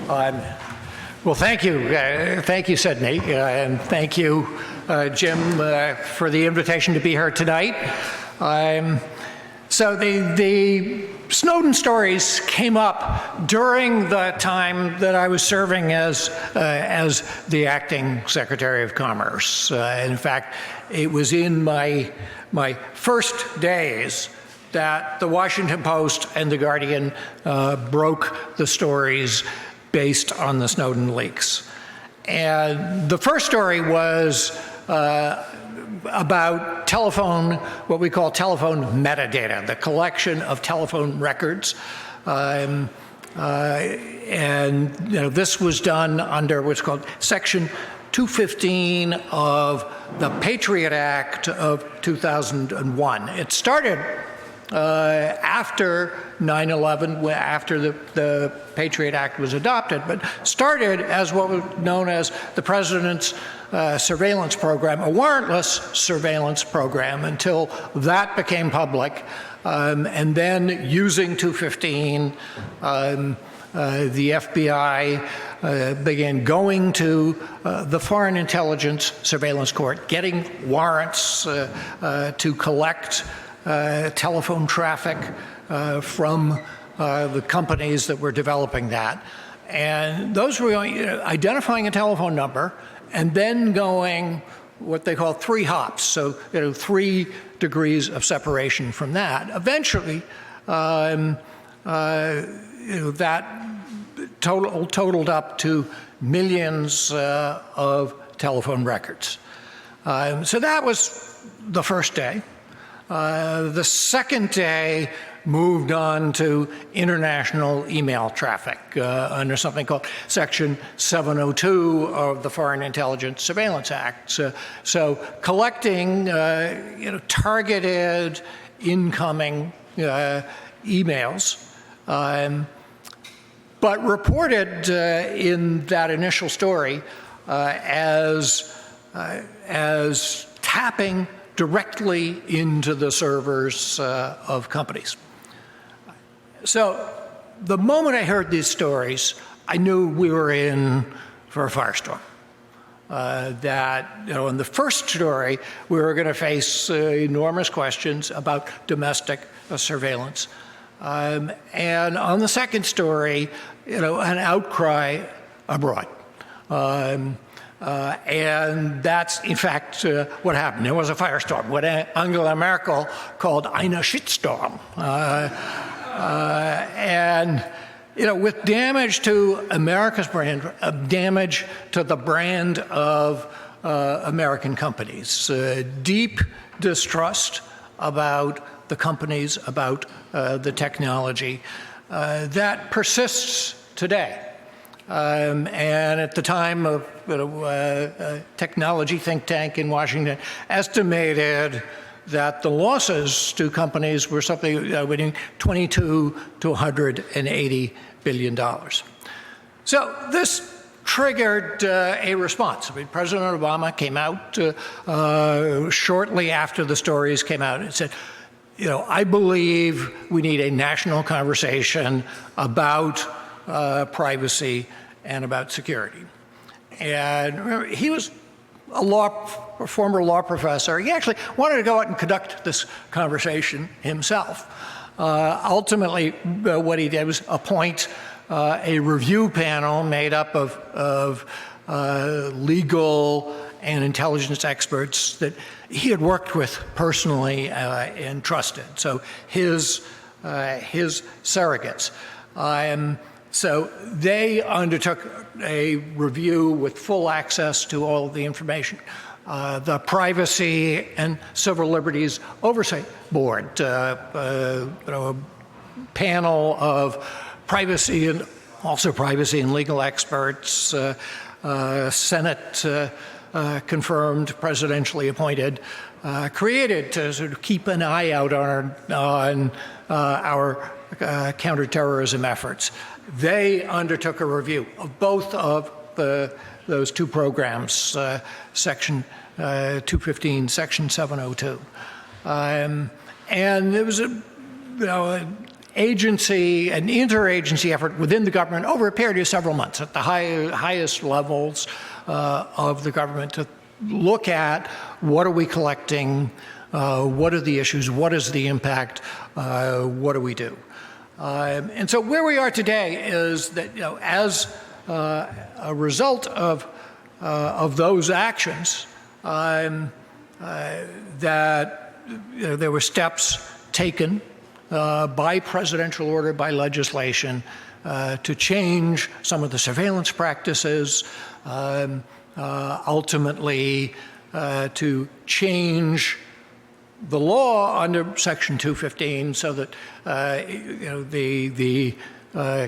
Well, thank you, Sydney, and thank you, Jim, for the invitation to be here tonight. So the Snowden stories came up during the time that I was serving as the acting Secretary of Commerce. In fact, it was in my first days that the Washington Post and the Guardian broke the stories based on the Snowden leaks. And the first story was about what we call telephone metadata, the collection of telephone records. And this was done under what's called Section 215 of the Patriot Act of 2001. It started after 9/11, after the Patriot Act was adopted, but started as what was known as the President's surveillance program, a warrantless surveillance program, until that became public. And then using 215, the FBI began going to the Foreign Intelligence Surveillance Court, getting warrants to collect telephone traffic from the companies that were developing that. And those were identifying a telephone number and then going what they call 3 hops, so 3 degrees of separation from that. Eventually, that totaled up to millions of telephone records. So that was the first day. The second day moved on to international email traffic under something called Section 702 of the Foreign Intelligence Surveillance Act. So collecting targeted incoming emails, but reported in that initial story as tapping directly into the servers of companies. So the moment I heard these stories, I knew we were in for a firestorm. That in the first story, we were going to face enormous questions about domestic surveillance. And on the second story, an outcry abroad. And that's, in fact, what happened. There was a firestorm, what Angela Merkel called eine Shitstorm. And, with damage to America's brand, damage to the brand of American companies, deep distrust about the companies, about the technology, that persists today. And at the time, a technology think tank in Washington estimated that the losses to companies were something between $22 to $180 billion. So this triggered a response. President Obama came out shortly after the stories came out and said, I believe we need a national conversation about privacy and about security. And remember, he was a former law professor. He actually wanted to go out and conduct this conversation himself. Ultimately, what he did was appoint a review panel made up of legal and intelligence experts that he had worked with personally and trusted. So his surrogates. So they undertook a review with full access to all of the information. The Privacy and Civil Liberties Oversight Board, a panel of privacy and legal experts, Senate confirmed, presidentially appointed, created to sort of keep an eye out on our counterterrorism efforts. They undertook a review of both of those 2 programs, Section 215, Section 702. And it was agency, an interagency effort within the government over a period of several months at the highest levels of the government to look at what are we collecting, what are the issues, what is the impact, what do we do. And so where we are today is that, as a result of those actions, that there were steps taken by presidential order, by legislation, to change some of the surveillance practices, ultimately to change the law under Section 215 so that the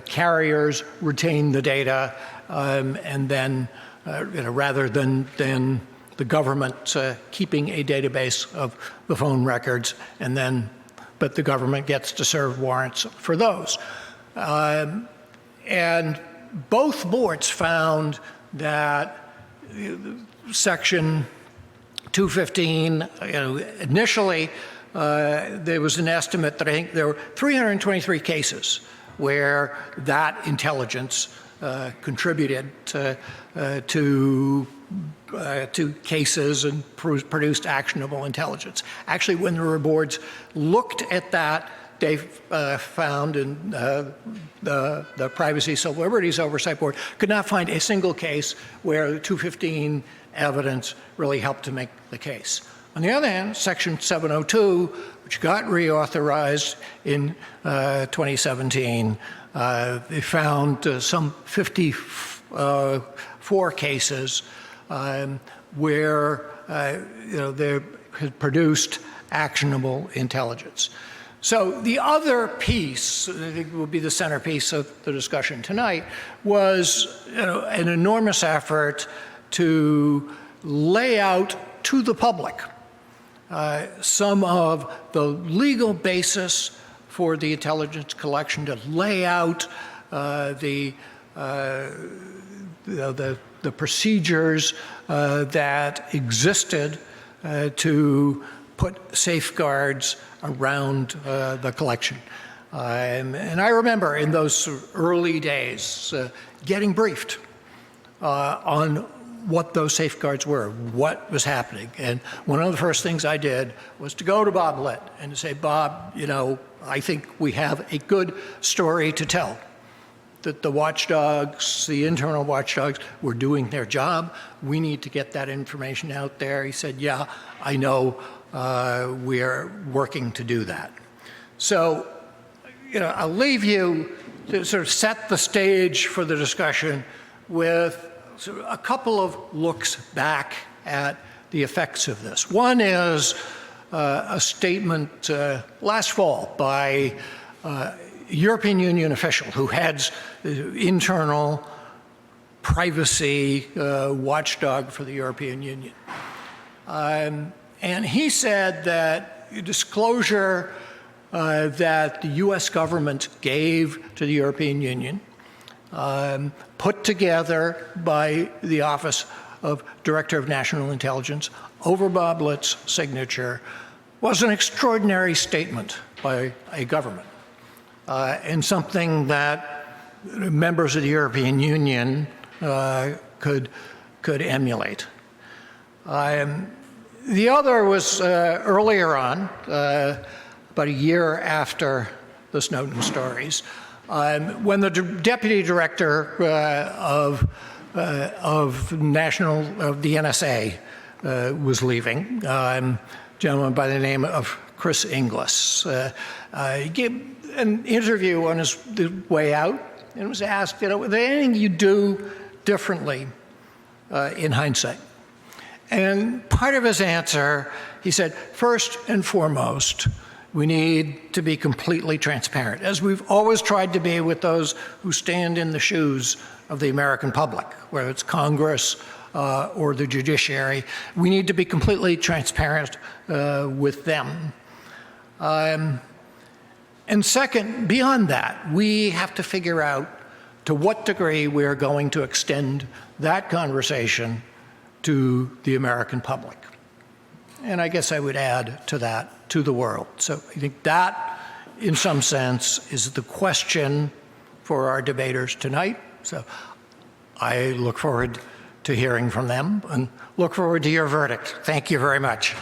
carriers retain the data, and then rather than the government keeping a database of the phone records, but the government gets to serve warrants for those. And both boards found that Section 215, initially there was an estimate that I think there were 323 cases where that intelligence contributed to cases and produced actionable intelligence. Actually, when the boards looked at that, they found in the Privacy Civil Liberties Oversight Board could not find a single case where the 215 evidence really helped to make the case. On the other hand, Section 702, which got reauthorized in 2017, they found some 54 cases where they had produced actionable intelligence. So the other piece, I think will be the centerpiece of the discussion tonight, was an enormous effort to lay out to the public some of the legal basis for the intelligence collection, to lay out the procedures that existed to put safeguards around the collection. And I remember in those early days getting briefed on what those safeguards were, what was happening. And one of the first things I did was to go to Bob Litt and to say, Bob, I think we have a good story to tell, that the watchdogs, the internal watchdogs, were doing their job. We need to get that information out there. He said, yeah, I know, we're working to do that. So, I'll leave you to sort of set the stage for the discussion with sort of a couple of looks back at the effects of this. One is a statement last fall by a European Union official who heads the internal privacy watchdog for the European Union. And he said that disclosure that the US government gave to the European Union, put together by the Office of Director of National Intelligence over Bob Litt's signature, was an extraordinary statement by a government, and something that members of the European Union could emulate. The other was earlier on, about a year after the Snowden stories, when the deputy director of the NSA was leaving, a gentleman by the name of Chris Inglis. He gave an interview on his way out and was asked, was there anything you do differently in hindsight? And part of his answer, he said, first and foremost, we need to be completely transparent, as we've always tried to be with those who stand in the shoes of the American public, whether it's Congress or the judiciary. We need to be completely transparent with them. And second, beyond that, we have to figure out to what degree we are going to extend that conversation to the American public. And I guess I would add to that, to the world. So I think that in some sense, is the question for our debaters tonight. So I look forward to hearing from them and look forward to your verdict. Thank you very much.